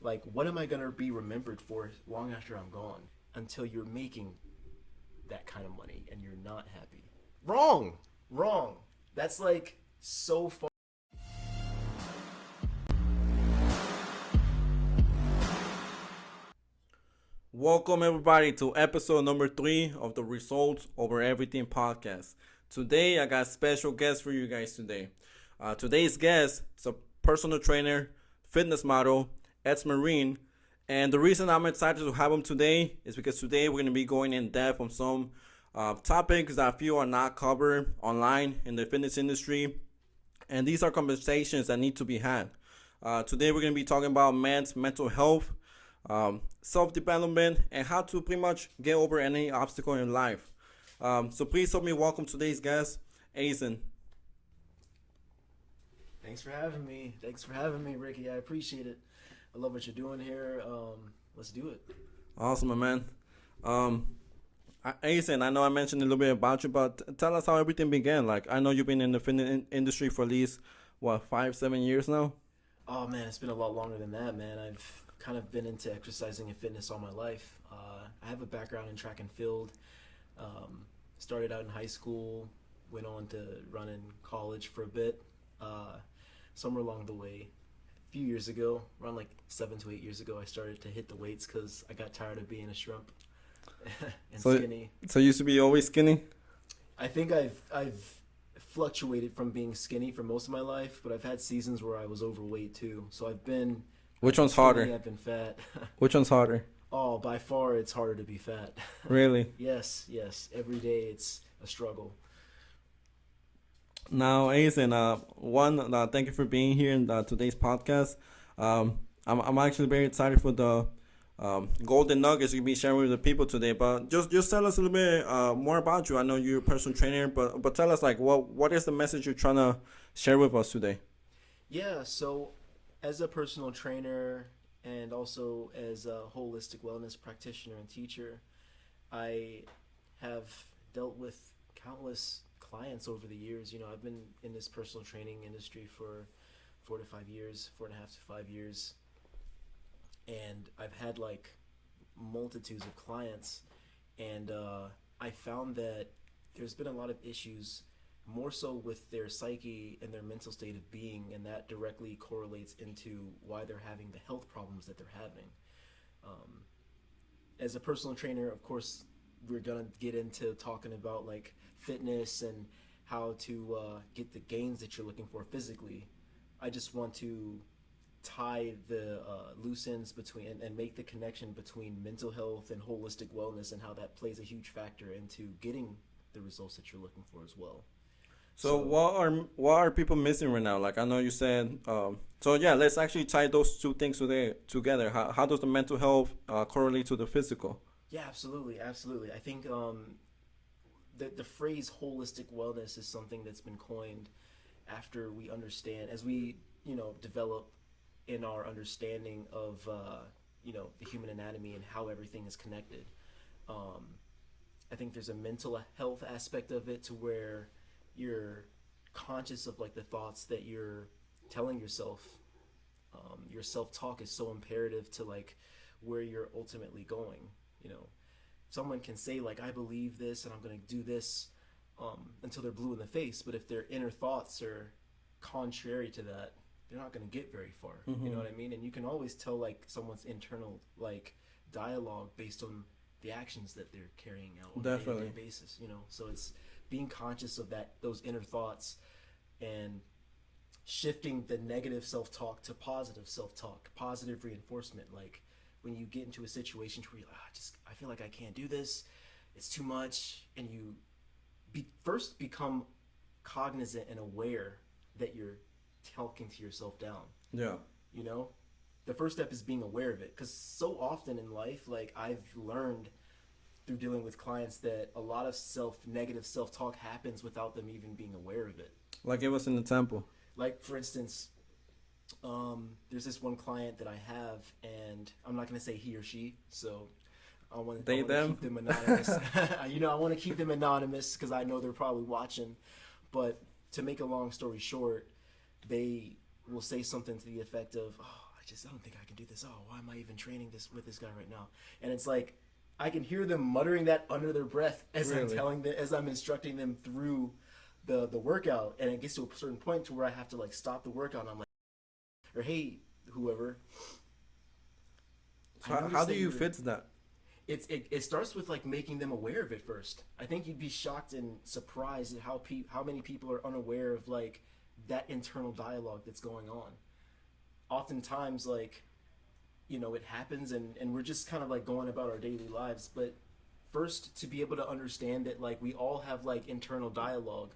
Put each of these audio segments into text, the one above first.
Like, what am I going to be remembered for long after I'm gone? Until you're making that kind of money and you're not happy. Wrong. Wrong. That's like so far. Welcome everybody to episode number 3 of the Results Over Everything podcast. Today I got special guest for you guys today. Today's guest is a personal trainer, fitness model, ex-Marine, and the reason I'm excited to have him today is because today we're going to be going in depth on some topics that I feel are not covered online in the fitness industry, and these are conversations that need to be had. Today we're going to be talking about men's mental health, self-development, and how to pretty much get over any obstacle in life. So please help me welcome today's guest, Acen. Thanks for having me. Thanks for having me, Ricky. I appreciate it. I love what you're doing here. Let's do it. Awesome, my man. Acen, I know I mentioned a little bit about you, but tell us how everything began. Like, I know you've been in the fitness industry for at least, 5-7 years now? Oh, man, it's been a lot longer than that, man. I've kind of been into exercising and fitness all my life. I have a background in track and field. Started out in high school, went on to run in college for a bit. Somewhere along the way, a few years ago, around like 7 to 8 years ago, I started to hit the weights because I got tired of being a shrimp and skinny. So you used to be always skinny? I think I've fluctuated from being skinny for most of my life, but I've had seasons where I was overweight too. So I've been. Which one's skinny, harder? I've been fat. Which one's harder? Oh, by far, it's harder to be fat. Really? Yes. Every day it's a struggle. Now, Acen, thank you for being here in today's podcast. I'm actually very excited for the golden nuggets you'll be sharing with the people today. But just tell us a little bit more about you. I know you're a personal trainer, but tell us, like, what is the message you're trying to share with us today? Yeah, so as a personal trainer and also as a holistic wellness practitioner and teacher, I have dealt with countless clients over the years. You know, I've been in this personal training industry for 4 to 5 years, 4.5 to 5 years, and I've had like multitudes of clients, and I found that there's been a lot of issues, more so with their psyche and their mental state of being, and that directly correlates into why they're having the health problems that they're having. As a personal trainer, of course, we're gonna get into talking about like fitness and how to get the gains that you're looking for physically. I just want to tie the loose ends between and make the connection between mental health and holistic wellness and how that plays a huge factor into getting the results that you're looking for as well. So what are people missing right now? Like, I know you said, so yeah, let's actually tie those two things together. How does the mental health correlate to the physical? Yeah, absolutely. I think the phrase holistic wellness is something that's been coined after we understand, as we, develop in our understanding of, the human anatomy and how everything is connected. I think there's a mental health aspect of it to where you're conscious of like the thoughts that you're telling yourself. Your self-talk is so imperative to like where you're ultimately going. Someone can say like, I believe this and I'm going to do this until they're blue in the face, but if their inner thoughts are contrary to that, they're not going to get very far. Mm-hmm. You know what I mean? And you can always tell like someone's internal like dialogue based on the actions that they're carrying out on a day-to-day basis. So it's being conscious of those inner thoughts and shifting the negative self-talk to positive self-talk, positive reinforcement. Like when you get into a situation where you're like, I feel like I can't do this, it's too much, and you first become cognizant and aware that you're talking to yourself down. Yeah. The first step is being aware of it, because so often in life, like I've learned through dealing with clients that a lot of negative self-talk happens without them even being aware of it. Like, give us an example. Like, for instance, there's this one client that I have, and I'm not going to say he or she, so I want to keep them anonymous. I want to keep them anonymous because I know they're probably watching. But to make a long story short, they will say something to the effect of, I don't think I can do this. Oh, why am I even training this with this guy right now? And it's like I can hear them muttering that under their breath as I'm telling them, as I'm instructing them through the workout. And it gets to a certain point to where I have to like stop the workout. And I'm like, or hey, whoever. So how do you fix that? It starts with like making them aware of it first. I think you'd be shocked and surprised at how many people are unaware of like that internal dialogue that's going on. Oftentimes, like, it happens and we're just kind of like going about our daily lives. But first, to be able to understand that like we all have like internal dialogue,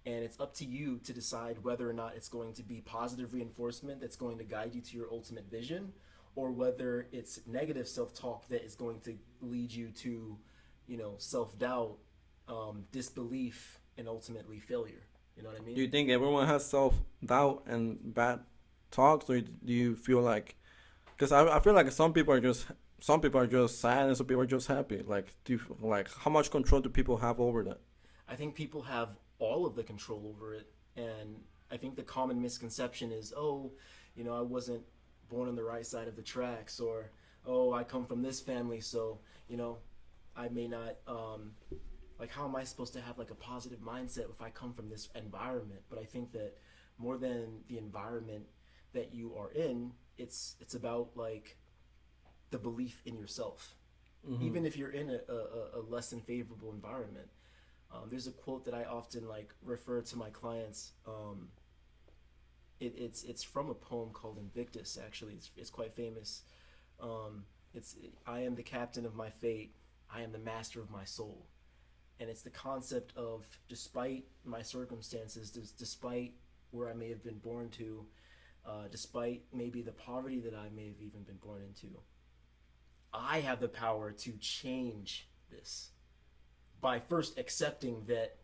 and it's up to you to decide whether or not it's going to be positive reinforcement that's going to guide you to your ultimate vision, or whether it's negative self-talk that is going to lead you to, self-doubt, disbelief, and ultimately failure. You know what I mean? Do you think everyone has self-doubt and bad talks, or do you feel like, because I feel like some people are just sad and some people are just happy. Like, how much control do people have over that? I think people have all of the control over it, and I think the common misconception is, I wasn't born on the right side of the tracks, or I come from this family, so I may not like, how am I supposed to have like a positive mindset if I come from this environment? But I think that more than the environment that you are in, it's about like the belief in yourself. Mm-hmm. Even if you're in a less than favorable environment. There's a quote that I often like refer to my clients. It's from a poem called Invictus. Actually, it's quite famous. I am the captain of my fate. I am the master of my soul. And it's the concept of, despite my circumstances, despite where I may have been born to, despite maybe the poverty that I may have even been born into, I have the power to change this by first accepting that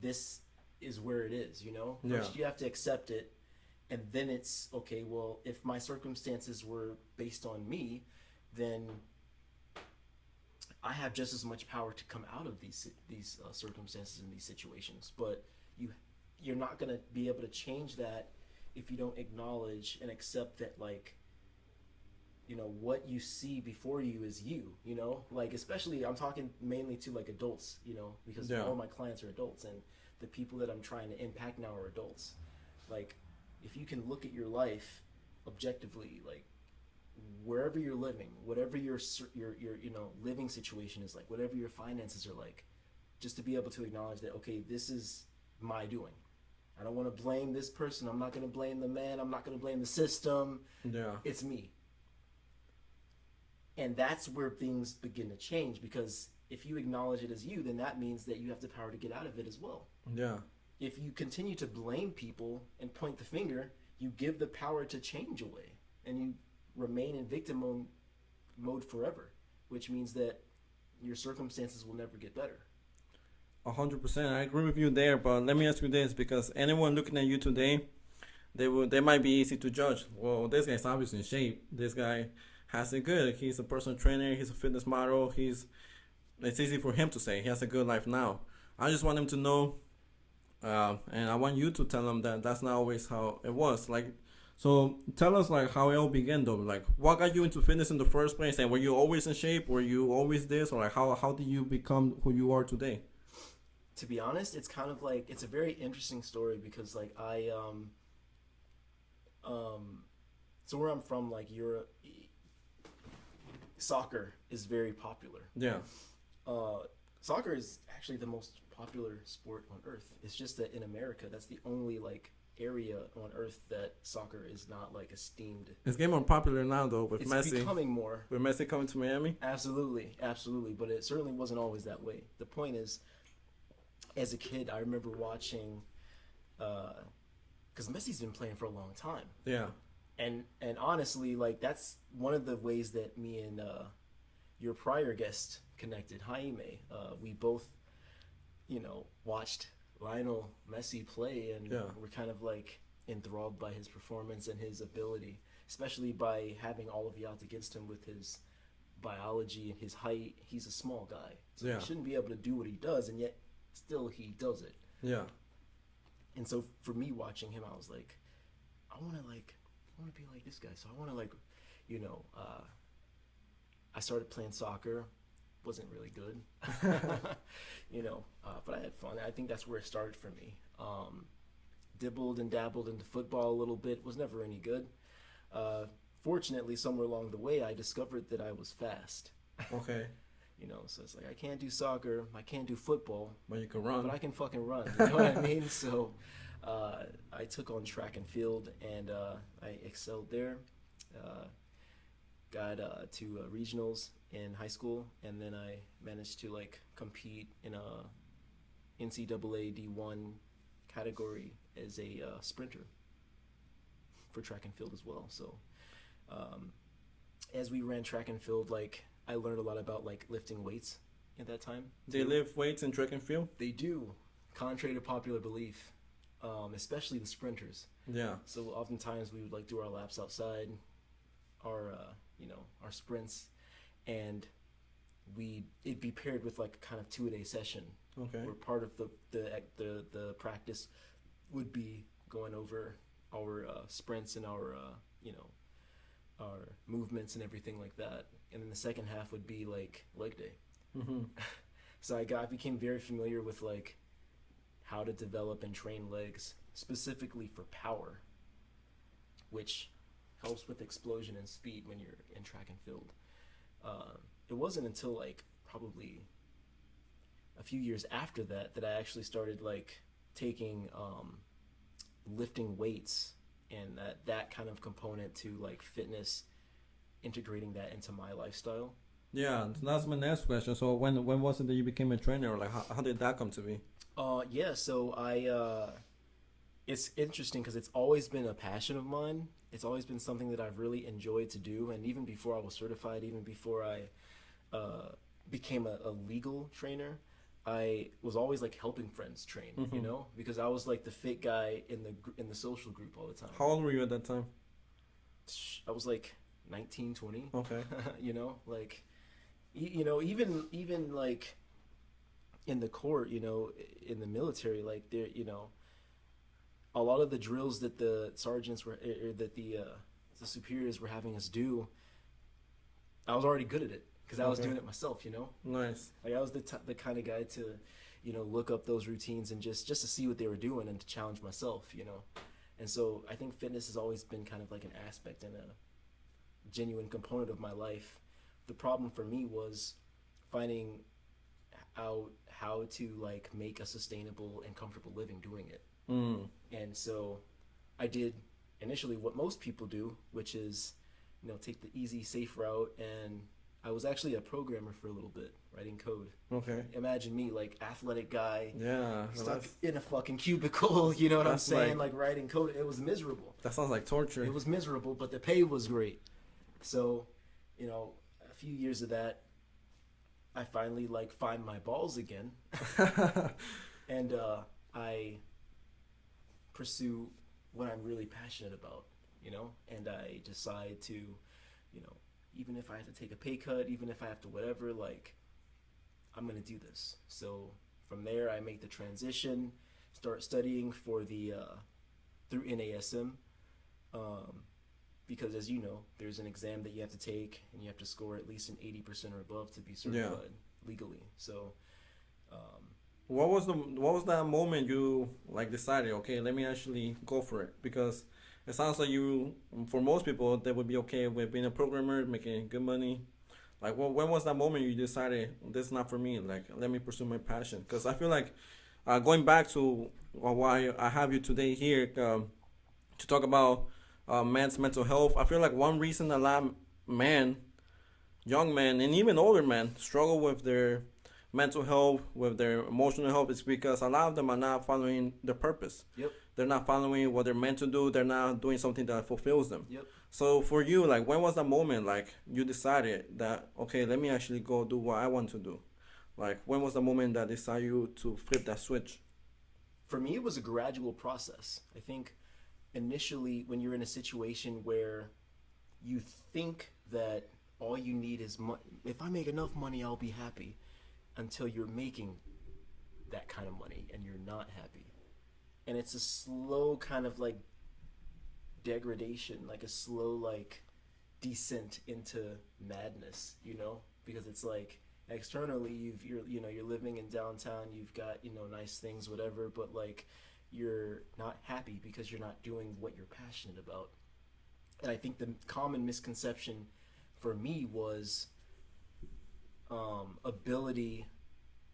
this is where it is, First you have to accept it, and then it's, okay, well, if my circumstances were based on me, then I have just as much power to come out of these circumstances and these situations. But you're not going to be able to change that if you don't acknowledge and accept that, like, what you see before you is you, like, especially I'm talking mainly to like adults, because all my clients are adults, and the people that I'm trying to impact now are adults. Like, if you can look at your life objectively, like, wherever you're living, whatever your living situation is like, whatever your finances are like, just to be able to acknowledge that, okay, this is my doing. I don't want to blame this person. I'm not going to blame the man. I'm not going to blame the system. Yeah. It's me. And that's where things begin to change, because if you acknowledge it as you, then that means that you have the power to get out of it as well. Yeah. If you continue to blame people and point the finger, you give the power to change away, and you remain in victim mode forever, which means that your circumstances will never get better. 100%. I agree with you there, but let me ask you this, because anyone looking at you today, they might be easy to judge. Well, this guy's obviously in shape. This guy has it good. He's a personal trainer. He's a fitness model. It's easy for him to say he has a good life now. I just want him to know, and I want you to tell him that that's not always how it was. Like, so tell us, like, how it all began, though. Like, what got you into fitness in the first place? And were you always in shape? Were you always this? Or like, how did you become who you are today? To be honest, it's kind of like, it's a very interesting story, because like so where I'm from, like, Europe, soccer is very popular. Yeah. Soccer is actually the most popular sport on earth. It's just that in America, that's the only like area on earth that soccer is not like esteemed. It's getting more popular now, though, with it's Messi. It's becoming more. With Messi coming to Miami? Absolutely. But it certainly wasn't always that way. The point is, as a kid, I remember watching, because Messi's been playing for a long time. Yeah. And honestly, like, that's one of the ways that me and your prior guest connected, Jaime. We both, watched Lionel Messi play, and we're kind of like enthralled by his performance and his ability, especially by having all of the odds against him with his biology and his height. He's a small guy, so he shouldn't be able to do what he does, and yet still he does it. Yeah. And so for me watching him, I was like, I want want to be like this guy. So I want to like, I started playing soccer. Wasn't really good, but I had fun. I think that's where it started for me. Dibbled and dabbled into football a little bit. Was never any good. Fortunately, somewhere along the way, I discovered that I was fast. Okay. So it's like I can't do soccer, I can't do football, But you can run. but I can fucking run. You know what I mean? So I took on track and field, and I excelled there. Got to regionals in high school, and then I managed to like compete in a NCAA D1 category as a sprinter for track and field as well. So as we ran track and field, like I learned a lot about like lifting weights at that time. They lift weights in track and field? They do, contrary to popular belief, especially the sprinters. Yeah. So oftentimes we would like do our laps outside, our our sprints, and it'd be paired with like a kind of 2-a-day session. Okay. Where part of the practice would be going over our sprints and our our movements and everything like that, and then the second half would be like leg day. Mm-hmm. So I became very familiar with like how to develop and train legs specifically for power, which helps with explosion and speed when you're in track and field. It wasn't until like probably a few years after that I actually started like taking lifting weights and that kind of component to like fitness, integrating that into my lifestyle. Yeah, that's my next question. So when was it that you became a trainer? Like how did that come to be? So it's interesting because it's always been a passion of mine. It's always been something that I've really enjoyed to do, and even before I was certified, even before I became a legal trainer, I was always like helping friends train, Mm-hmm. because I was like the fit guy in the social group all the time. How old were you at that time? I was like 19, 20. Okay. Like, even like in the court, in the military, like there, a lot of the drills that the sergeants were, that the superiors were having us do, I was already good at it because I was doing it myself, Nice. Like I was the kind of guy to, look up those routines and just to see what they were doing and to challenge myself, And so I think fitness has always been kind of like an aspect and a genuine component of my life. The problem for me was finding out how to like make a sustainable and comfortable living doing it. Mm. And so I did initially what most people do, which is, take the easy, safe route. And I was actually a programmer for a little bit, writing code. Okay. Imagine me, like athletic guy, Yeah. stuck in a fucking cubicle, you know what I'm saying? Like writing code. It was miserable. That sounds like torture. It was miserable, but the pay was great. So, a few years of that, I finally like find my balls again. And I pursue what I'm really passionate about, and I decide to, even if I have to take a pay cut, even if I have to whatever, like, I'm going to do this. So from there, I make the transition, start studying for the, through NASM, because as you know, there's an exam that you have to take, and you have to score at least an 80% or above to be certified legally. So, What was that moment you like decided, okay, let me actually go for it? Because it sounds like for most people, they would be okay with being a programmer, making good money. Like, when was that moment you decided this is not for me? Like, let me pursue my passion. Because I feel like going back to why I have you today here to talk about men's mental health. I feel like one reason a lot of young men, and even older men struggle with their mental health, with their emotional health, is because a lot of them are not following their purpose. Yep. They're not following what they're meant to do. They're not doing something that fulfills them. Yep. So for you, like, when was the moment, like, you decided that, okay, let me actually go do what I want to do? Like, when was the moment that decided you to flip that switch? For me, it was a gradual process. I think initially when you're in a situation where you think that all you need is money, if I make enough money, I'll be happy, until you're making that kind of money and you're not happy. And it's a slow kind of like degradation, like a slow like descent into madness, you know, because it's like externally you're living in downtown, you've got, you know, nice things, whatever, but like you're not happy because you're not doing what you're passionate about. And I think the common misconception for me was ability,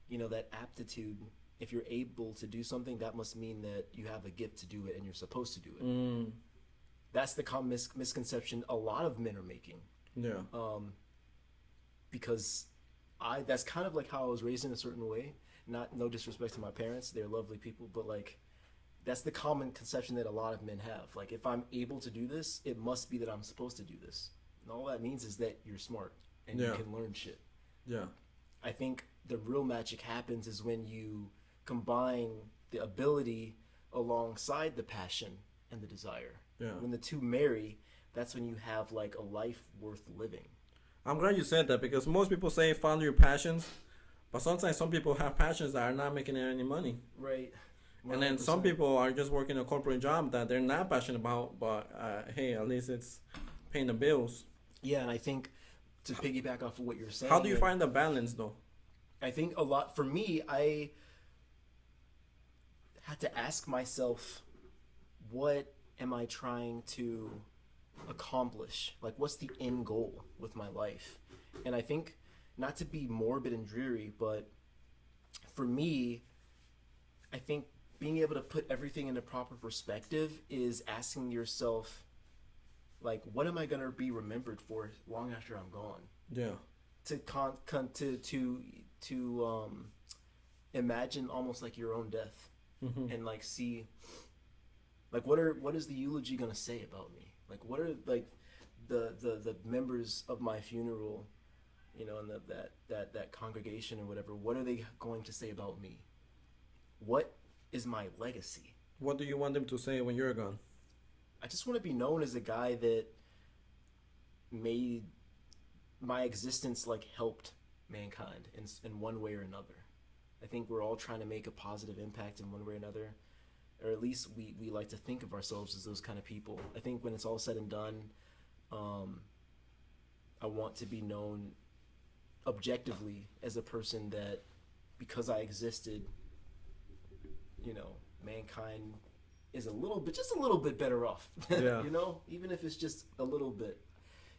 you know, that aptitude. If you're able to do something, that must mean that you have a gift to do it and you're supposed to do it. That's the common misconception a lot of men are making. Yeah. Because that's kind of like how I was raised in a certain way. No disrespect to my parents, they're lovely people, but like that's the common conception that a lot of men have. Like, if I'm able to do this, it must be that I'm supposed to do this. And all that means is that you're smart and you can learn shit. Yeah. I think the real magic happens is when you combine the ability alongside the passion and the desire. Yeah. When the two marry, that's when you have like a life worth living. I'm glad you said that, because most people say follow your passions, but sometimes some people have passions that are not making any money. Right. 100%. And then some people are just working a corporate job that they're not passionate about, but hey, at least it's paying the bills. Yeah, and I think to piggyback off of what you're saying, how do you find the balance though? I think a lot, for me, I had to ask myself, what am I trying to accomplish? Like, what's the end goal with my life? And I think, not to be morbid and dreary, but for me, I think being able to put everything into proper perspective is asking yourself, like, what am I going to be remembered for long after I'm gone? Yeah. To imagine almost like your own death, and like see, like, what is the eulogy gonna say about me? Like, what are like the members of my funeral, you know, and that congregation or whatever, what are they going to say about me? What is my legacy? What do you want them to say when you're gone? I just want to be known as a guy that made my existence, like, helped mankind in one way or another. I think we're all trying to make a positive impact in one way or another, or at least we like to think of ourselves as those kind of people. I think when it's all said and done, I want to be known objectively as a person that, because I existed, you know, mankind is just a little bit better off. Yeah. You know, even if it's just a little bit,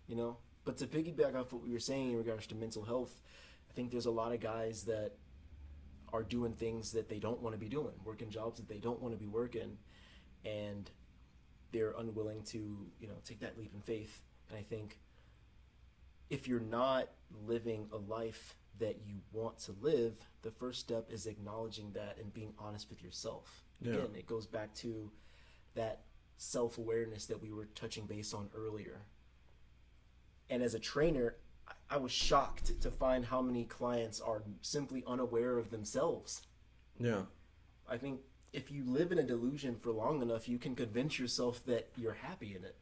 you know. But to piggyback off what we were saying in regards to mental health, I think there's a lot of guys that are doing things that they don't want to be doing, working jobs that they don't want to be working, and they're unwilling to, you know, take that leap in faith. And I think if you're not living a life that you want to live, the first step is acknowledging that and being honest with yourself. Yeah. Again, it goes back to that self-awareness that we were touching base on earlier. And as a trainer, I was shocked to find how many clients are simply unaware of themselves. Yeah. I think if you live in a delusion for long enough, you can convince yourself that you're happy in it.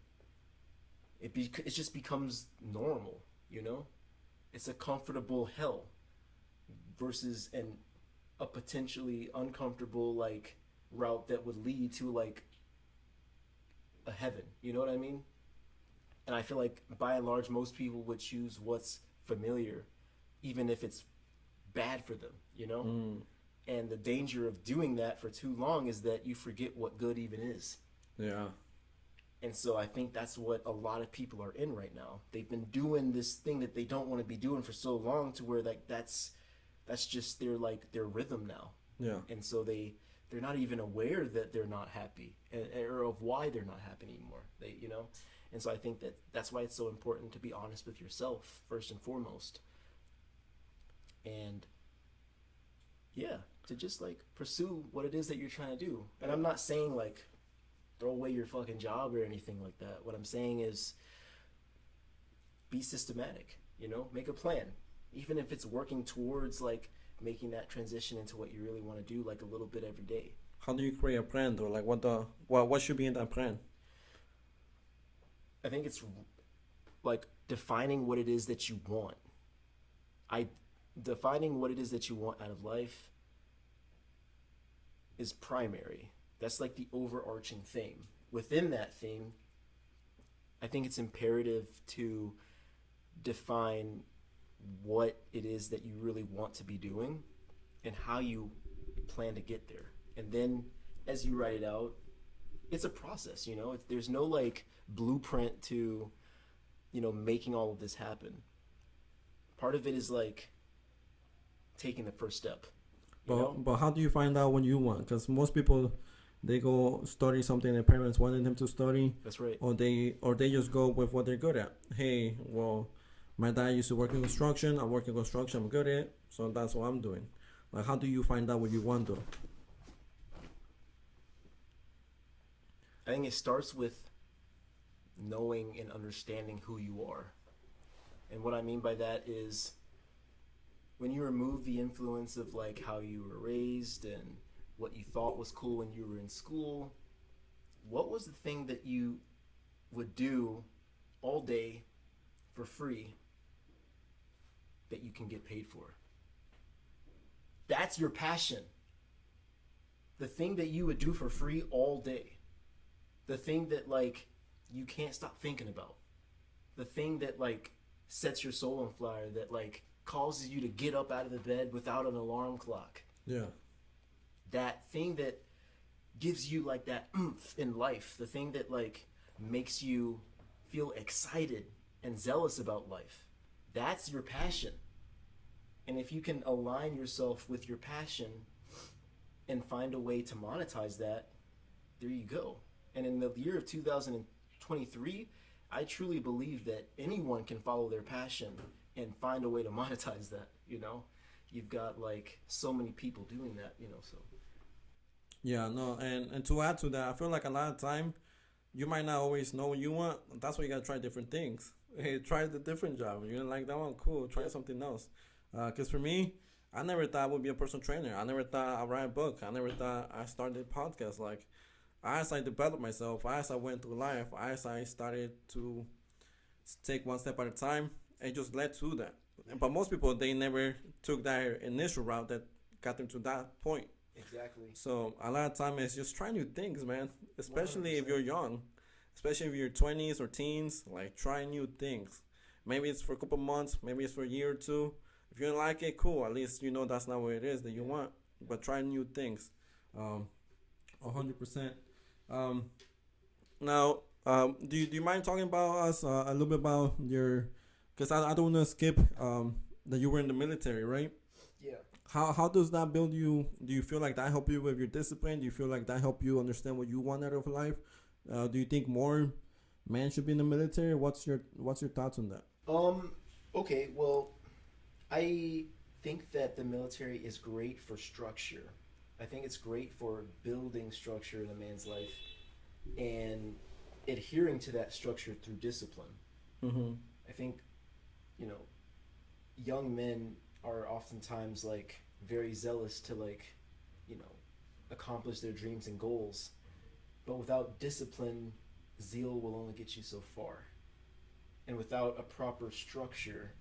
It just becomes normal, you know? It's a comfortable hell versus a potentially uncomfortable, like, route that would lead to, like, a heaven. You know what I mean? And I feel like, by and large, most people would choose what's familiar, even if it's bad for them, you know? And the danger of doing that for too long is that you forget what good even is. Yeah. And so I think that's what a lot of people are in right now. They've been doing this thing that they don't want to be doing for so long, to where, like, that's just their rhythm now. Yeah. And so they're not even aware that they're not happy, or of why they're not happy anymore. You know? And so I think that's why it's so important to be honest with yourself first and foremost. And yeah, to just, like, pursue what it is that you're trying to do. And I'm not saying, like, throw away your fucking job or anything like that. What I'm saying is be systematic, you know, make a plan. Even if it's working towards, like, making that transition into what you really want to do, like, a little bit every day. How do you create a plan though? Like, what should be in that plan? I think it's, like, defining what it is that you want. Defining what it is that you want out of life is primary. That's, like, the overarching theme. Within that theme, I think it's imperative to define what it is that you really want to be doing and how you plan to get there. And then as you write it out, it's a process, there's no like blueprint to, making all of this happen. Part of it is like taking the first step. But how do you find out what you want? Because most people, they go study something their parents wanted them to study. That's right. Or they just go with what they're good at. Hey, well, my dad used to work in construction. I work in construction. I'm good at it, so that's what I'm doing. Like, how do you find out what you want to? I think it starts with knowing and understanding who you are. And what I mean by that is when you remove the influence of like how you were raised and what you thought was cool when you were in school, what was the thing that you would do all day for free that you can get paid for? That's your passion. The thing that you would do for free all day. The thing that like you can't stop thinking about. The thing that like sets your soul on fire, that like causes you to get up out of the bed without an alarm clock. Yeah. That thing that gives you like that oomph in life. The thing that like makes you feel excited and zealous about life. That's your passion. And if you can align yourself with your passion and find a way to monetize that, there you go. And in the year of 2023, I truly believe that anyone can follow their passion and find a way to monetize that, You've got like so many people doing that, so. Yeah, no, and to add to that, I feel like a lot of time you might not always know what you want. That's why you gotta try different things. Hey, try the different job. You didn't like that one? Cool. Try something else. Because for me, I never thought I would be a personal trainer. I never thought I'd write a book. I never thought I started a podcast. Like, as I developed myself, as I went through life, as I started to take one step at a time, it just led to that. But most people, they never took that initial route that got them to that point. Exactly. So a lot of time it's just try new things, man. Especially 100%. if you're young, especially if you're 20s or teens. Like, try new things. Maybe it's for a couple months, maybe it's for a year or two. If you don't like it, cool. At least you know that's not what it is that you want. But try new things. 100%. Now, do you mind talking about us a little bit about your? Because I don't want to skip that you were in the military, right? Yeah. How does that build you? Do you feel like that help you with your discipline? Do you feel like that help you understand what you want out of life? Do you think more men should be in the military? What's your thoughts on that? Okay, well, I think that the military is great for structure. I think it's great for building structure in a man's life and adhering to that structure through discipline. Mm-hmm. I think, young men are oftentimes like very zealous to like, accomplish their dreams and goals. But without discipline, zeal will only get you so far. And without a proper structure,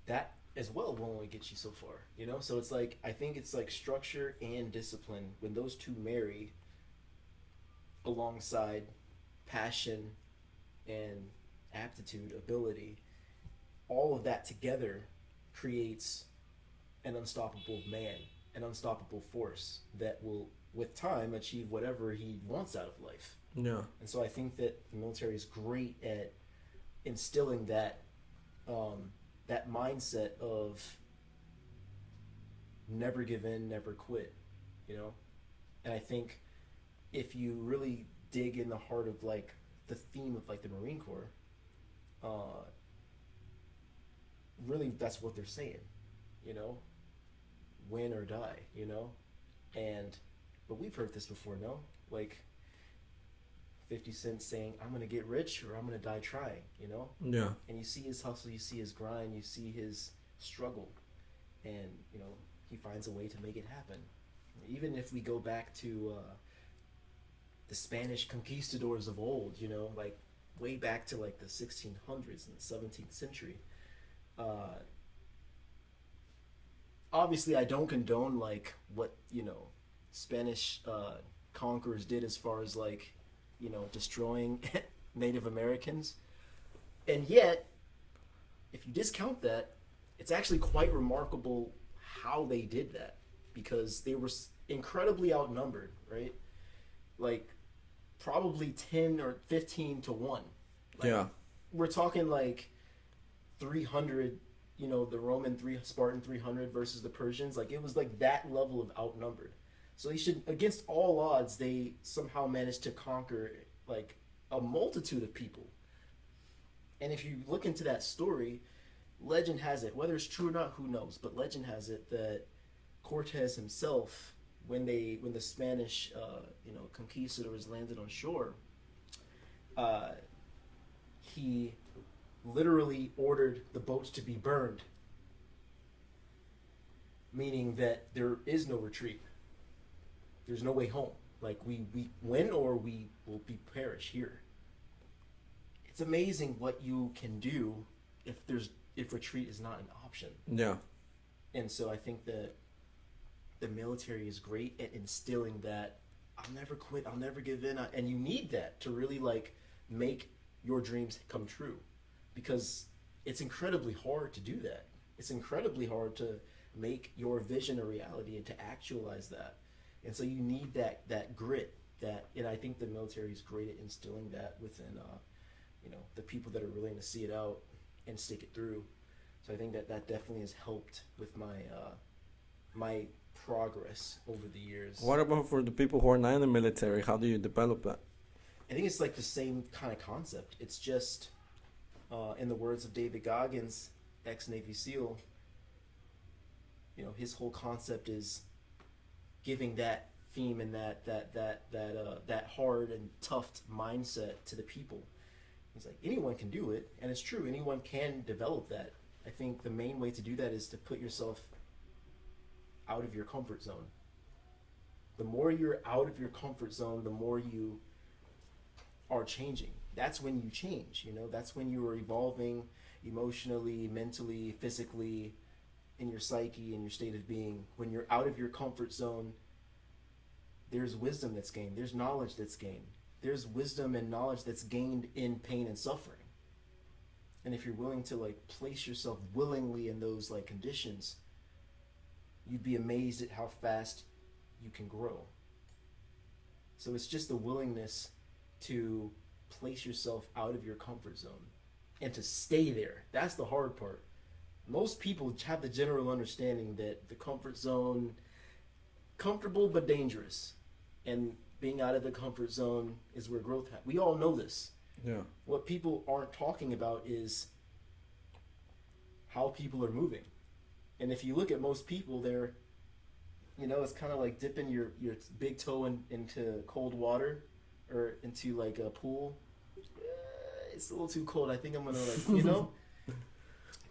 that as well will only get you so far, So it's like, I think it's like structure and discipline. When those two marry alongside passion and aptitude, ability, all of that together creates an unstoppable man, an unstoppable force that will, with time, achieve whatever he wants out of life. Yeah. And so I think that the military is great at instilling that that mindset of never give in, never quit, And I think if you really dig in the heart of like the theme of like the Marine Corps, really that's what they're saying, win or die, but we've heard this before, no? Like 50 Cent saying, I'm gonna get rich or I'm gonna die trying, Yeah. And you see his hustle, you see his grind, you see his struggle, and he finds a way to make it happen. Even if we go back to the Spanish conquistadors of old, like way back to like the 1600s and the 17th century. Obviously, I don't condone like what Spanish conquerors did as far as like destroying Native Americans. And yet, if you discount that, it's actually quite remarkable how they did that, because they were incredibly outnumbered, right? Like probably 10 or 15 to 1. Like, Yeah. we're talking like 300, the Spartan 300 versus the Persians. Like, it was like that level of outnumbered. So against all odds, they somehow managed to conquer like a multitude of people. And if you look into that story, legend has it, whether it's true or not, who knows, but legend has it that Cortez himself, when the Spanish conquistadors landed on shore, he literally ordered the boats to be burned, meaning that there is no retreat. There's no way home. Like, we win or we will perish here. It's amazing what you can do if retreat is not an option. Yeah. And so I think that the military is great at instilling that I'll never quit, I'll never give in, and you need that to really like make your dreams come true, because it's incredibly hard to do that. It's incredibly hard to make your vision a reality and to actualize that. And so you need that grit, and I think the military is great at instilling that within the people that are willing to see it out and stick it through. So I think that definitely has helped with my progress over the years. What about for the people who are not in the military? How do you develop that? I think it's like the same kind of concept. It's just, in the words of David Goggins, ex-Navy SEAL, his whole concept is giving that theme and that hard and tough mindset to the people. He's like, anyone can do it, and it's true. Anyone can develop that. I think the main way to do that is to put yourself out of your comfort zone. The more you're out of your comfort zone, the more you are changing. That's when you change, that's when you are evolving emotionally, mentally, physically, in your psyche, in your state of being. When you're out of your comfort zone, there's wisdom that's gained. There's knowledge that's gained. There's wisdom and knowledge that's gained in pain and suffering. And if you're willing to like place yourself willingly in those like conditions, you'd be amazed at how fast you can grow. So it's just the willingness to place yourself out of your comfort zone and to stay there. That's the hard part. Most people have the general understanding that the comfort zone, comfortable but dangerous, and being out of the comfort zone is where growth happens. We all know this. Yeah. What people aren't talking about is how people are moving. And if you look at most people, they're, it's kind of like dipping your big toe into cold water or into like a pool. It's a little too cold. I think I'm gonna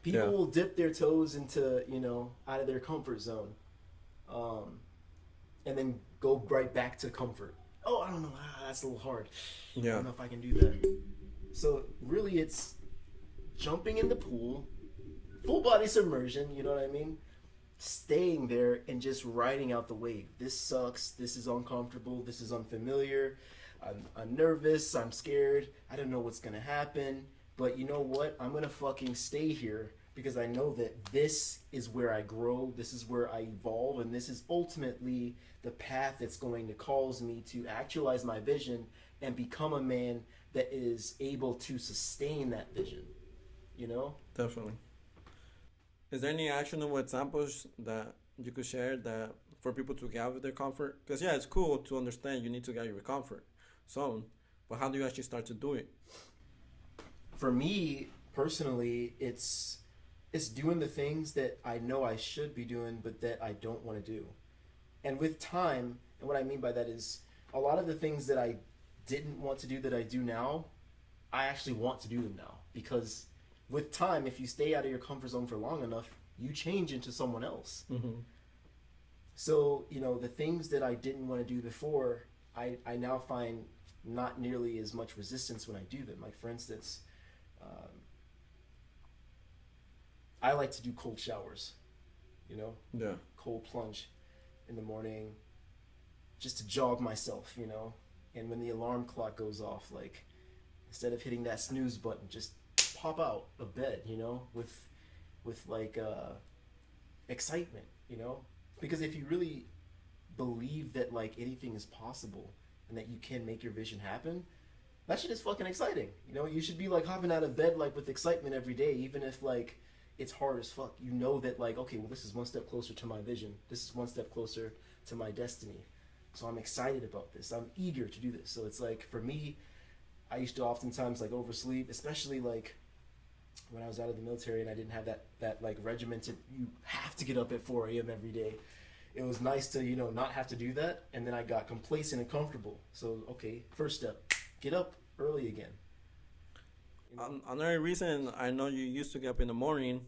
people will dip their toes into, out of their comfort zone, and then go right back to comfort. Oh, I don't know. That's a little hard. Yeah. I don't know if I can do that. So really, it's jumping in the pool, full body submersion. You know what I mean? Staying there and just riding out the wave. This sucks. This is uncomfortable. This is unfamiliar. I'm nervous. I'm scared. I don't know what's gonna happen. But you know what? I'm gonna fucking stay here because I know that this is where I grow. This is where I evolve, and this is ultimately the path that's going to cause me to actualize my vision and become a man that is able to sustain that vision. Definitely. Is there any actionable examples that you could share that for people to get out of their comfort? Because it's cool to understand you need to get out of your comfort zone, but how do you actually start to do it? For me personally, it's doing the things that I know I should be doing, but that I don't want to do. And with time, and what I mean by that is a lot of the things that I didn't want to do that I do now, I actually want to do them now. Because with time, if you stay out of your comfort zone for long enough, you change into someone else. Mm-hmm. So, the things that I didn't want to do before, I now find not nearly as much resistance when I do them. Like, for instance, I like to do cold showers, cold plunge in the morning, just to jog myself, And when the alarm clock goes off, like, instead of hitting that snooze button, just pop out of bed, with like excitement, because if you really believe that like anything is possible and that you can make your vision happen, that shit is fucking exciting. You should be like hopping out of bed like with excitement every day, even if like it's hard as fuck. That like, okay, well, this is one step closer to my vision. This is one step closer to my destiny. So I'm excited about this. I'm eager to do this. So it's like, for me, I used to oftentimes like oversleep, especially like when I was out of the military and I didn't have that like regimented, you have to get up at 4 a.m. every day. It was nice to, not have to do that. And then I got complacent and comfortable. So, okay, first step, get up early again. Another reason I know you used to get up in the morning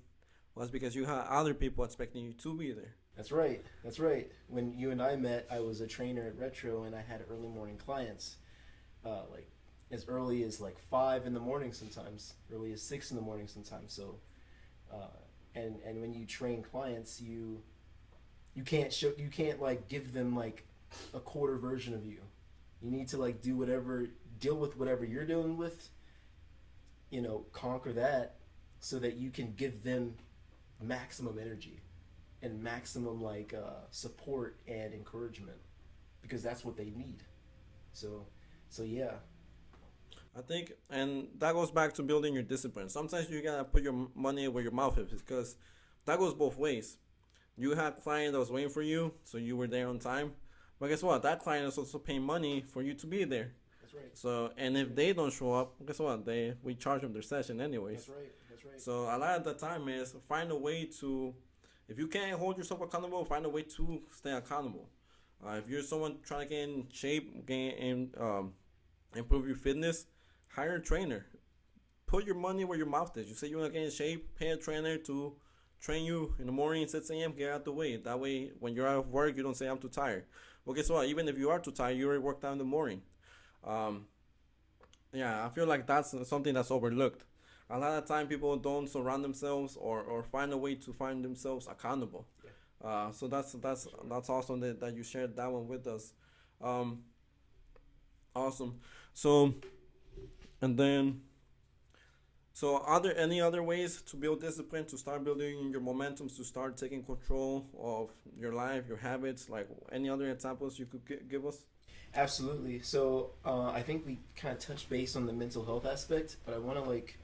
was because you had other people expecting you to be there. That's right. That's right. When you and I met, I was a trainer at Retro, and I had early morning clients, like as early as like 5 in the morning sometimes, early as 6 in the morning sometimes. So, and when you train clients, you can't like give them like a quarter version of you. You need to like deal with whatever you're dealing with, conquer that, so that you can give them maximum energy and maximum like support and encouragement, because that's what they need. So yeah. I think, and that goes back to building your discipline. Sometimes you gotta put your money where your mouth is, because that goes both ways. You had a client that was waiting for you, so you were there on time. But guess what? That client is also paying money for you to be there. That's right. So, and if they don't show up, guess what? We charge them their session anyways. That's right. That's right. So a lot of the time is find a way to, if you can't hold yourself accountable, find a way to stay accountable. If you're someone trying to get in shape, improve your fitness, hire a trainer. Put your money where your mouth is. You say you want to get in shape, pay a trainer to train you in the morning, 6 a.m., get out the way. That way, when you're out of work, you don't say, I'm too tired. Well, guess what? Even if you are too tired, you already worked out in the morning. Yeah, I feel like that's something that's overlooked. A lot of time, people don't surround themselves or find a way to find themselves accountable. Yeah. So that's awesome that you shared that one with us. Awesome. So, and then, so are there any other ways to build discipline, to start building your momentum, to start taking control of your life, your habits? Like any other examples you could give us? Absolutely. So I think we kind of touched base on the mental health aspect, but I want to like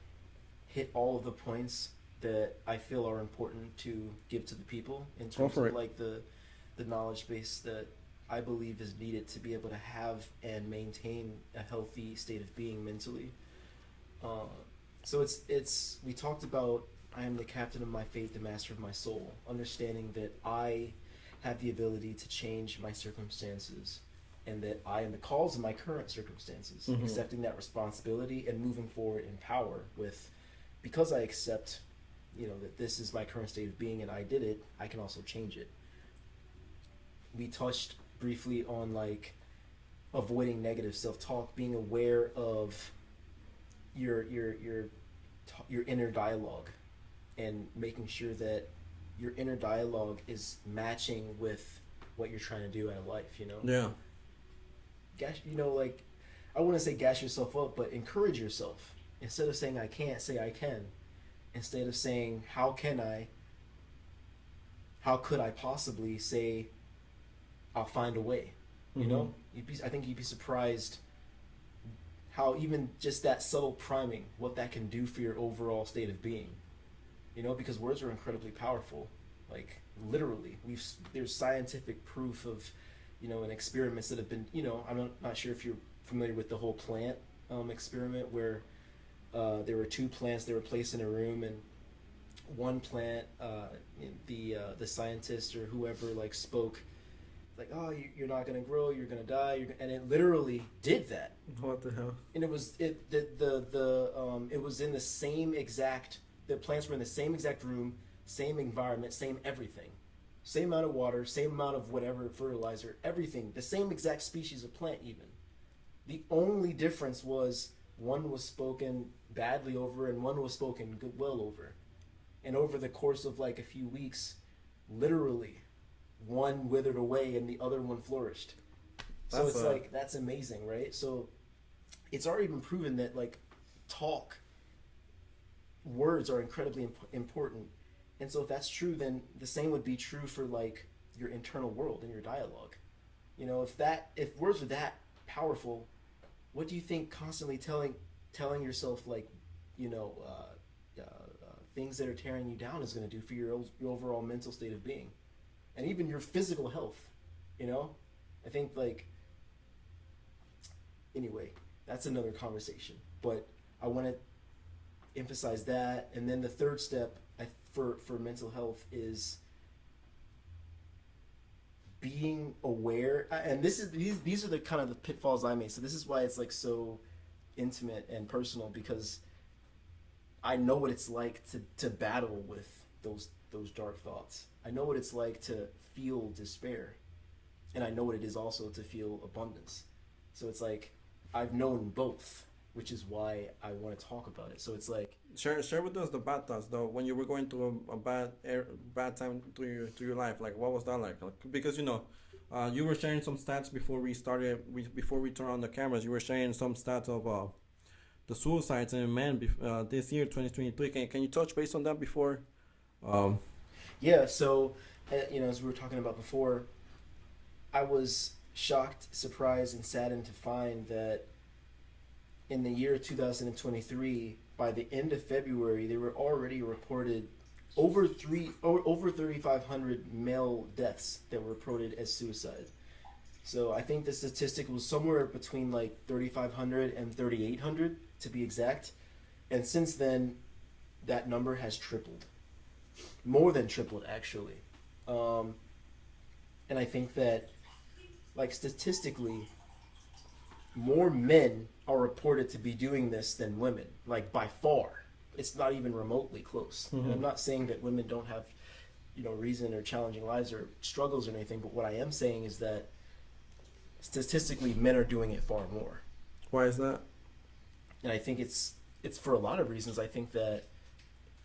hit all of the points that I feel are important to give to the people in terms of like the knowledge base that I believe is needed to be able to have and maintain a healthy state of being mentally. So it's we talked about, I am the captain of my fate, the master of my soul, understanding that I have the ability to change my circumstances and that I am the cause of my current circumstances, accepting that responsibility and moving forward in power because I accept, that this is my current state of being and I did it, I can also change it. We touched briefly on like avoiding negative self-talk, being aware of your inner dialogue and making sure that your inner dialogue is matching with what you're trying to do out of life, Yeah. Like, I wouldn't say gas yourself up, but encourage yourself. Instead of saying I can't, say I can. Instead of saying how could I possibly, say I'll find a way. I think you'd be surprised how even just that subtle priming, what that can do for your overall state of being. Because words are incredibly powerful. Like literally, there's scientific proof of, and experiments that have been, I'm not sure if you're familiar with the whole plant experiment where there were 2 plants they were placed in a room, and one plant, the scientist or whoever like spoke like, oh, you're not gonna grow, you're gonna die, and it literally did that. What the hell? And it was it was in the same exact. The plants were in the same exact room, same environment, same everything, same amount of water, same amount of whatever fertilizer, everything, the same exact species of plant even. The only difference was one was spoken badly over and one was spoken well over, and over the course of like a few weeks, literally, one withered away and the other one flourished. So it's like, that's amazing, right? So it's already been proven that like words are incredibly important. And so if that's true, then the same would be true for like your internal world and your dialogue. You know, if words are that powerful, what do you think constantly telling yourself like, you know, things that are tearing you down is going to do for your overall mental state of being, and even your physical health? You know, I think like, anyway, that's another conversation. But I want to emphasize that, and then the third step for mental health is being aware, and these are the kind of the pitfalls I made. So this is why it's like so intimate and personal, because I know what it's like to battle with those dark thoughts. I know what it's like to feel despair, and I know what it is also to feel abundance. So it's like I've known both, which is why I want to talk about it. So it's like, share with us the bad thoughts though, when you were going through a bad time through your life. Like, what was that like? Because you know, you were sharing some stats before we started. Before we turned on the cameras, you were sharing some stats of the suicides in men this year, 2023. Can you touch base on that before? Yeah. So you know, as we were talking about before, I was shocked, surprised, and saddened to find that in the year 2023, by the end of February, there were already reported over 3,500 male deaths that were reported as suicide. So I think the statistic was somewhere between like 3,500 and 3,800 to be exact. And since then, that number has tripled, more than tripled actually. And I think that, like, statistically, more men are reported to be doing this than women, like by far. It's not even remotely close. Mm-hmm. And I'm not saying that women don't have, you know, reason or challenging lives or struggles or anything, but what I am saying is that statistically men are doing it far more. Why is that? And I think it's for a lot of reasons. I think that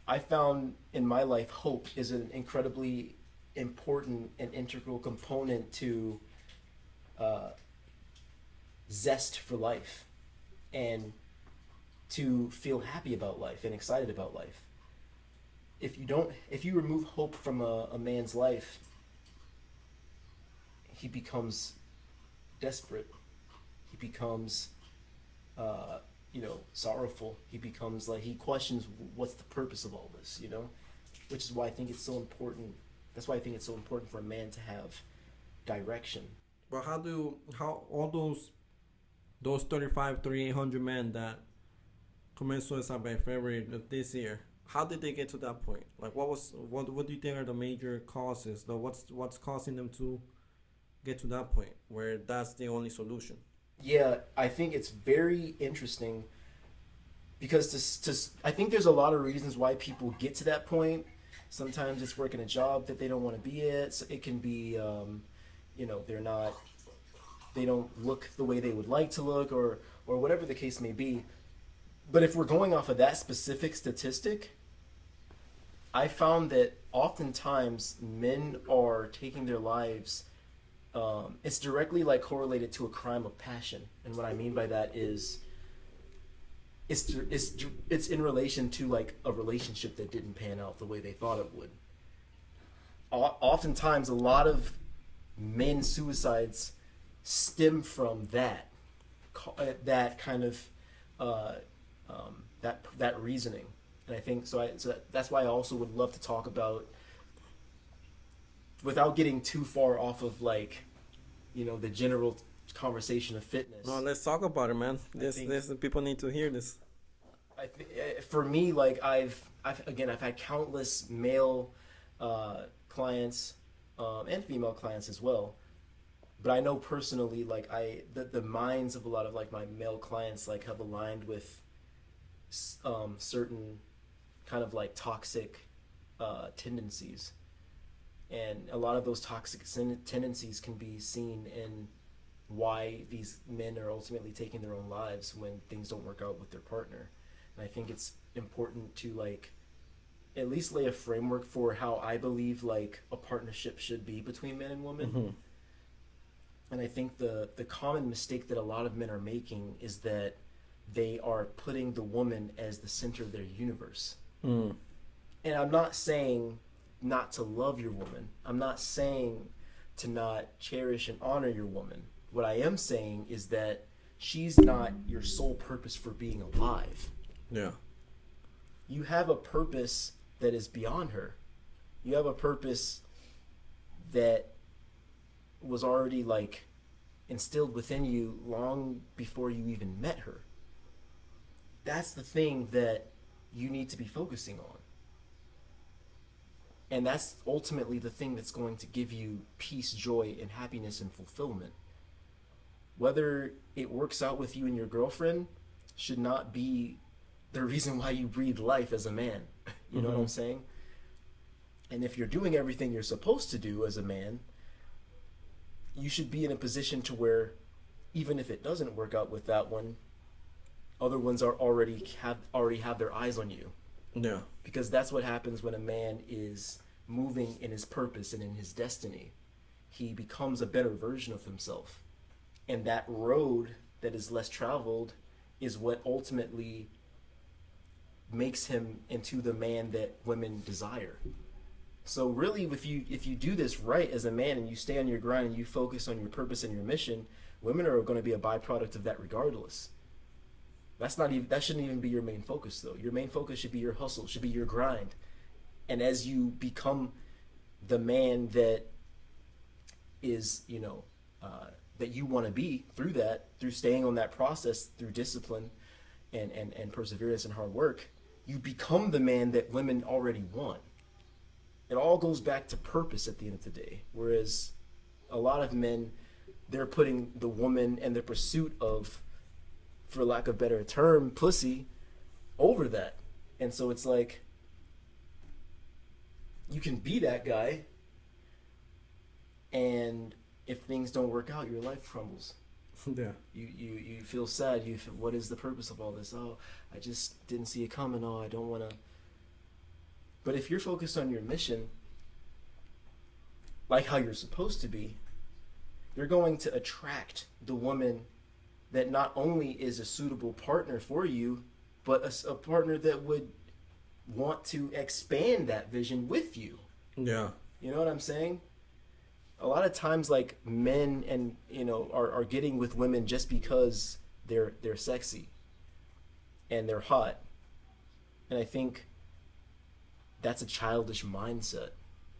I found in my life hope is an incredibly important and integral component to zest for life, and to feel happy about life and excited about life. If you remove hope from a man's life, he becomes desperate. He becomes, sorrowful. He becomes like, he questions what's the purpose of all this, you know? Which is why I think it's so important. That's why I think it's so important for a man to have direction. But how all those 3,800 men that commit suicide by February of this year, how did they get to that point? Like, what do you think are the major causes? Though, what's causing them to get to that point where that's the only solution? Yeah, I think it's very interesting, because I think there's a lot of reasons why people get to that point. Sometimes it's working a job that they don't want to be at. So it can be, they don't look the way they would like to look, or whatever the case may be. But if we're going off of that specific statistic, I found that oftentimes men are taking their lives. It's directly like correlated to a crime of passion, and what I mean by that is, it's in relation to like a relationship that didn't pan out the way they thought it would. Oftentimes, a lot of men's suicides stem from that kind of that reasoning, and I think so that's why I also would love to talk about, without getting too far off of like, you know, the general conversation of fitness. No, let's talk about it, man. This people need to hear this. For me, like I've had countless male clients and female clients as well, but I know personally, like the minds of a lot of like my male clients like have aligned with certain kind of like toxic tendencies. And a lot of those toxic tendencies can be seen in why these men are ultimately taking their own lives when things don't work out with their partner. And I think it's important to like at least lay a framework for how I believe like a partnership should be between men and women. And I think the common mistake that a lot of men are making is that they are putting the woman as the center of their universe. Mm. And I'm not saying not to love your woman. I'm not saying to not cherish and honor your woman. What I am saying is that she's not your sole purpose for being alive. Yeah. You have a purpose that is beyond her. You have a purpose that was already like instilled within you long before you even met her. That's the thing that you need to be focusing on. And that's ultimately the thing that's going to give you peace, joy, and happiness and fulfillment. Whether it works out with you and your girlfriend should not be the reason why you breathe life as a man. You know what I'm saying? And if you're doing everything you're supposed to do as a man, you should be in a position to where even if it doesn't work out with that one, other ones are already have their eyes on you. Yeah. Because that's what happens when a man is moving in his purpose and in his destiny. He becomes a better version of himself. And that road that is less traveled is what ultimately makes him into the man that women desire. So really, if you do this right as a man and you stay on your grind and you focus on your purpose and your mission, women are going to be a byproduct of that regardless. That shouldn't even be your main focus though. Your main focus should be your hustle, should be your grind. And as you become the man that is, that you want to be through staying on that process, through discipline and perseverance and hard work, you become the man that women already want. It all goes back to purpose at the end of the day. Whereas a lot of men, they're putting the woman and the pursuit of, for lack of a better term, pussy, over that. And so it's like, you can be that guy, and if things don't work out, your life crumbles. Yeah. You feel sad. What is the purpose of all this? Oh, I just didn't see it coming. Oh, I don't want to. But if you're focused on your mission, like how you're supposed to be, you're going to attract the woman that not only is a suitable partner for you, but a partner that would want to expand that vision with you. Yeah. You know what I'm saying? A lot of times, like, men and are getting with women just because they're sexy and they're hot, and I think that's a childish mindset.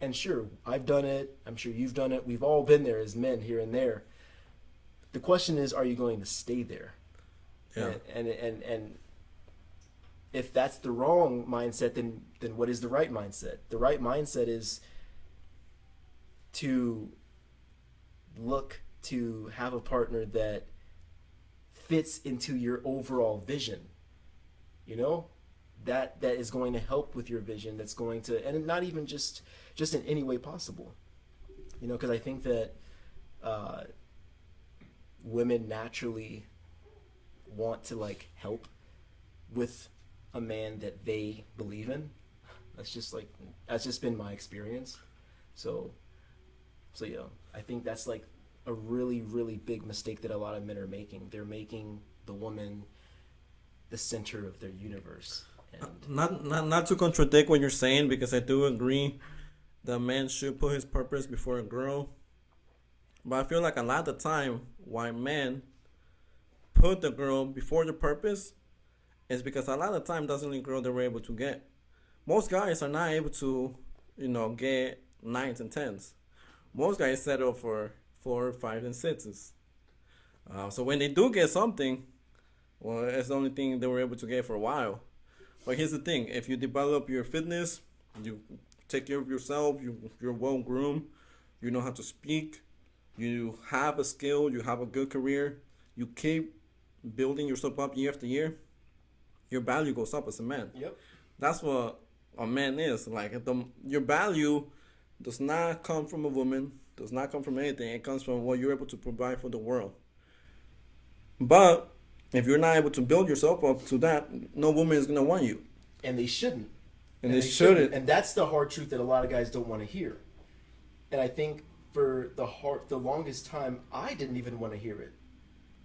And sure, I've done it. I'm sure you've done it. We've all been there as men here and there. The question is, are you going to stay there? Yeah. And if that's the wrong mindset, then what is the right mindset? The right mindset is to look to have a partner that fits into your overall vision. That is going to help with your vision. That's going to, and not even just in any way possible. Because I think that women naturally want to help with a man that they believe in. That's just been my experience. So yeah, I think that's a really, really big mistake that a lot of men are making. They're making the woman the center of their universe. And not to contradict what you're saying, because I do agree that man should put his purpose before a girl. But I feel like a lot of the time why men put the girl before the purpose is because a lot of the time that's the only girl they were able to get. Most guys are not able to, get 9s and 10s. Most guys settle for 4, 5, and 6s. So when they do get something, well, it's the only thing they were able to get for a while. But here's the thing: if you develop your fitness, you take care of yourself, you're well groomed, you know how to speak, you have a skill, you have a good career, you keep building yourself up year after year, your value goes up as a man. Yep. That's what a man is. Your value does not come from a woman, does not come from anything. It comes from what you're able to provide for the world. But if you're not able to build yourself up to that, no woman is going to want you. And they shouldn't. And they shouldn't. And that's the hard truth that a lot of guys don't want to hear. And I think for the longest time, I didn't even want to hear it.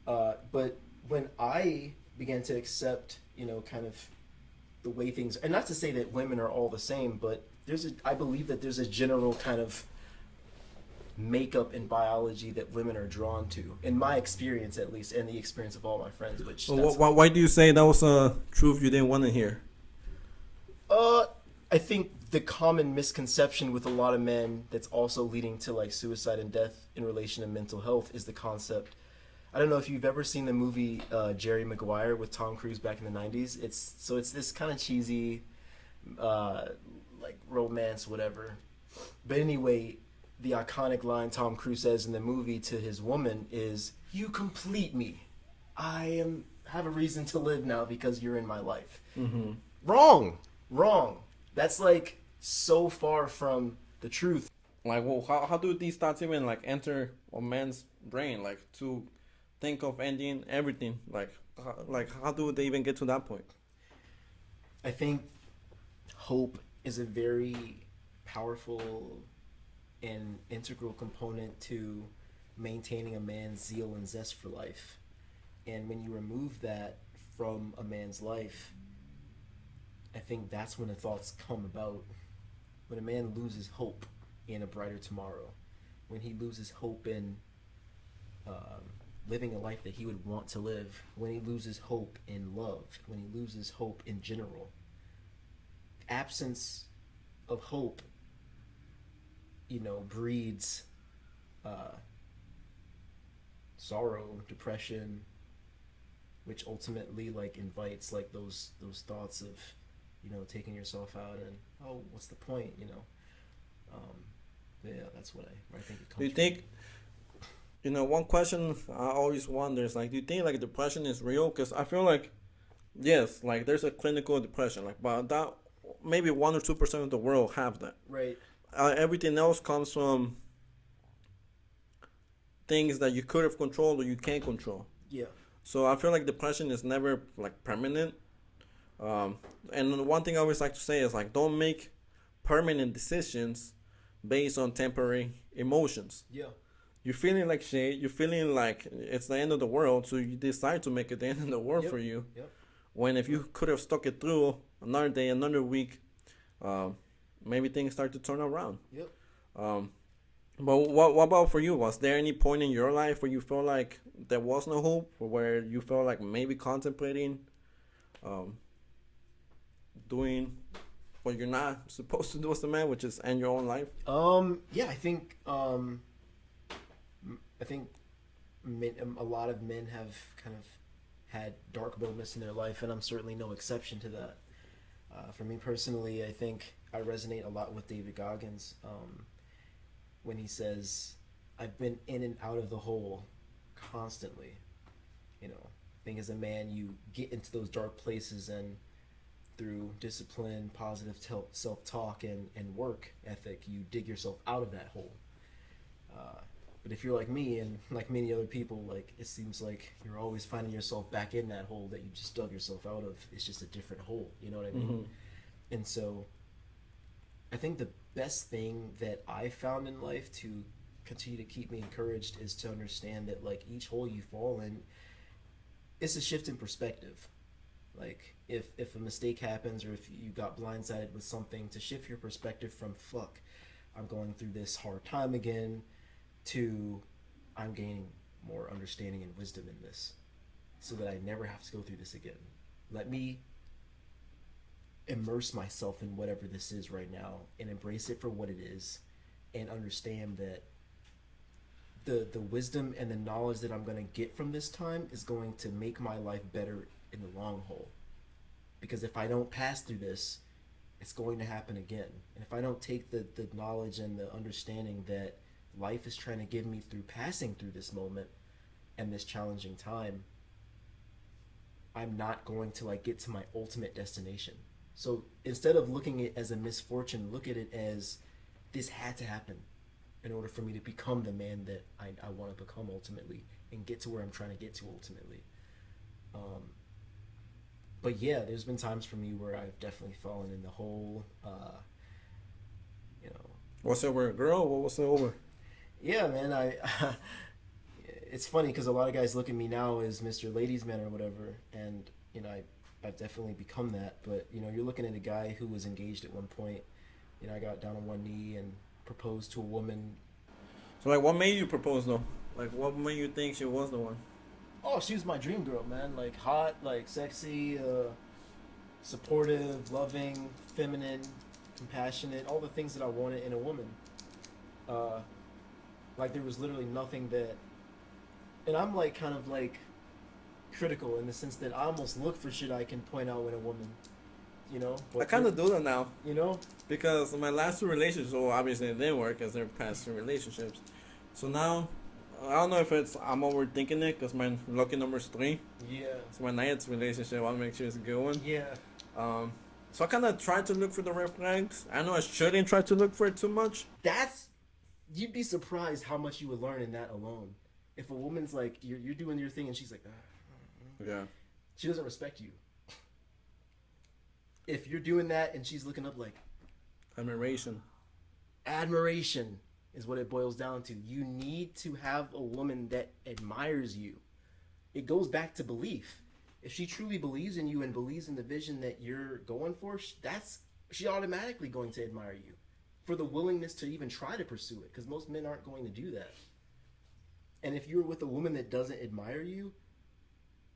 But when I began to accept, kind of the way things, and not to say that women are all the same, but I believe that there's a general kind of makeup in biology that women are drawn to, in my experience at least, and the experience of all my friends. Which why do you say that was a truth you didn't want to hear? I think the common misconception with a lot of men that's also leading to like suicide and death in relation to mental health is the concept. I don't know if you've ever seen the movie Jerry Maguire with Tom Cruise back in the 90s. It's this kind of cheesy like romance, whatever. But anyway, the iconic line Tom Cruise says in the movie to his woman is, "You complete me. Have a reason to live now because you're in my life." Mm-hmm. Wrong. That's like so far from the truth. Like, well, how do these thoughts even like enter a man's brain, like to think of ending everything? Like how do they even get to that point? I think hope is a very powerful and integral component to maintaining a man's zeal and zest for life. And when you remove that from a man's life, I think that's when the thoughts come about. When a man loses hope in a brighter tomorrow, when he loses hope in living a life that he would want to live, when he loses hope in love, when he loses hope in general, absence of hope, breeds sorrow, depression, which ultimately like invites like those thoughts of taking yourself out and what's the point, yeah, that's what I think it comes from. Do you think, one question I always wonder is like, do you think like depression is real? Because I feel like, yes, like there's a clinical depression, like, but that maybe 1 or 2% of the world have that. Right. Everything else comes from things that you could have controlled or you can't control. Yeah. So I feel like depression is never like permanent. And one thing I always like to say is like, don't make permanent decisions based on temporary emotions. Yeah. You're feeling like shit. You're feeling like it's the end of the world. So you decide to make it the end of the world for you. Yep. When if you could have stuck it through another day, another week, maybe things start to turn around. Yep. But what about for you? Was there any point in your life where you felt like there was no hope, or where you felt like maybe contemplating doing what you're not supposed to do as a man, which is end your own life? Yeah, I think a lot of men have kind of had dark moments in their life, and I'm certainly no exception to that. For me personally, I think I resonate a lot with David Goggins when he says, "I've been in and out of the hole constantly." I think as a man, you get into those dark places, and through discipline, positive self-talk, and work ethic, you dig yourself out of that hole. But if you're like me and like many other people, like it seems like you're always finding yourself back in that hole that you just dug yourself out of. It's just a different hole, you know what I mean? Mm-hmm. And so I think the best thing that I found in life to continue to keep me encouraged is to understand that like each hole you fall in, it's a shift in perspective. Like if a mistake happens, or if you got blindsided with something, to shift your perspective from fuck, I'm going through this hard time again, to I'm gaining more understanding and wisdom in this, so that I never have to go through this again. Let me immerse myself in whatever this is right now and embrace it for what it is, and understand that the wisdom and the knowledge that I'm going to get from this time is going to make my life better in the long haul. Because if I don't pass through this, it's going to happen again. And if I don't take the knowledge and the understanding that life is trying to give me through passing through this moment and this challenging time, I'm not going to like get to my ultimate destination. So instead of looking at it as a misfortune, look at it as this had to happen in order for me to become the man that I want to become ultimately, and get to where I'm trying to get to ultimately. But yeah, there's been times for me where I've definitely fallen in the hole. Was it over a girl? What was it over? Yeah, man. It's funny because a lot of guys look at me now as Mr. Ladies Man or whatever, and I've definitely become that. But you're looking at a guy who was engaged at one point. I got down on one knee and proposed to a woman. So like, what made you propose though? Like, what made you think she was the one? Oh, she was my dream girl, man. Like hot, like sexy, supportive, loving, feminine, compassionate, all the things that I wanted in a woman. Uh, like there was literally nothing that, and I'm like kind of like critical in the sense that I almost look for shit I can point out in a woman. I kind of do that now you know, because my last two relationships, well, obviously it didn't work as they're past two relationships. So now, I don't know if I'm overthinking it because my lucky number is 3. yeah, It's my ninth relationship. I want to make sure it's a good one. yeah. So I kind of try to look for the red flags. I know I shouldn't try to look for it too much. You'd be surprised how much you would learn in that alone. If a woman's like you're doing your thing and she's like, Yeah. she doesn't respect you. If you're doing that and she's looking up like Admiration. admiration is what it boils down to. You need to have a woman that admires you. It goes back to belief. If she truly believes in you and believes in the vision that you're going for, she's automatically going to admire you for the willingness to even try to pursue it, because most men aren't going to do that. And if you're with a woman that doesn't admire you,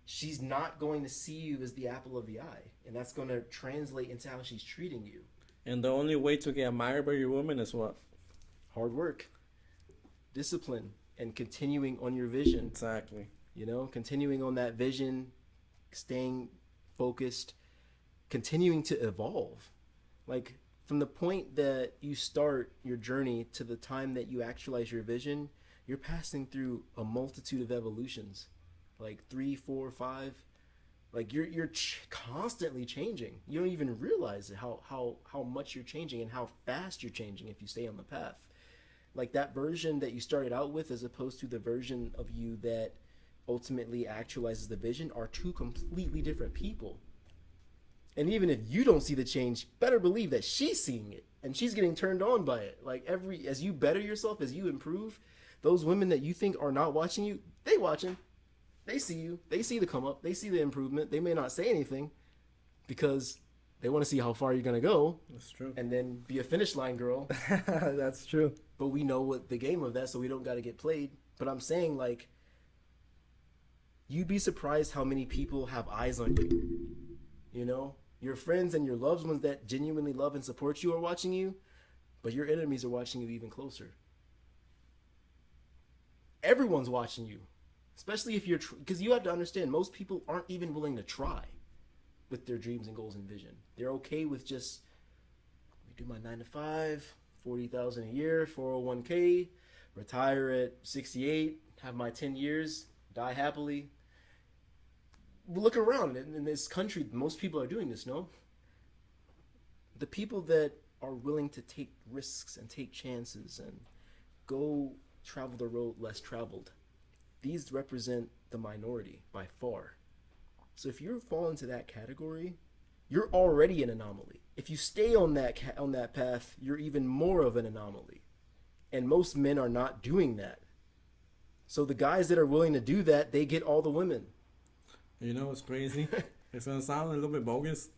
she's not going to see you as the apple of the eye, and that's going to translate into how she's treating you. And the only way to get admired by your woman is what? Hard work, discipline, and continuing on your vision. Exactly. Continuing on that vision, staying focused, continuing to evolve. Like from the point that you start your journey to the time that you actualize your vision, you're passing through a multitude of evolutions, like 3, 4, 5. Like you're constantly changing. You don't even realize it, how much you're changing and how fast you're changing if you stay on the path. Like that version that you started out with, as opposed to the version of you that ultimately actualizes the vision, are two completely different people. And even if you don't see the change, better believe that she's seeing it and she's getting turned on by it. Like as you better yourself, as you improve, those women that you think are not watching you, they watching. They see you. They see the come up. They see the improvement. They may not say anything because they want to see how far you're going to go. That's true. And then be a finish line girl. That's true. But we know what the game of that, so we don't got to get played. But I'm saying, like, you'd be surprised how many people have eyes on you. Your friends and your loved ones that genuinely love and support you are watching you, but your enemies are watching you even closer. Everyone's watching you. Especially if you're, because you have to understand, most people aren't even willing to try with their dreams and goals and vision. They're okay with just, do my 9 to 5, 40,000 a year, 401k, retire at 68, have my 10 years, die happily. Look around in this country, most people are doing this, no? The people that are willing to take risks and take chances and go travel the road less traveled, these represent the minority by far. So if you fall into that category, you're already an anomaly. If you stay on that path, you're even more of an anomaly. And most men are not doing that. So the guys that are willing to do that, they get all the women. You know what's crazy? It's gonna sound a little bit bogus.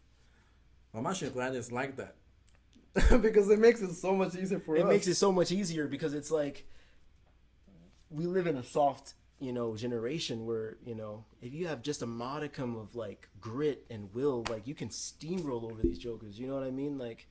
I'm actually glad it's like that. Because it makes it so much easier for us. It makes it so much easier because it's like we live in a soft, generation where, if you have just a modicum of like grit and will, like you can steamroll over these jokers. You know what I mean? Like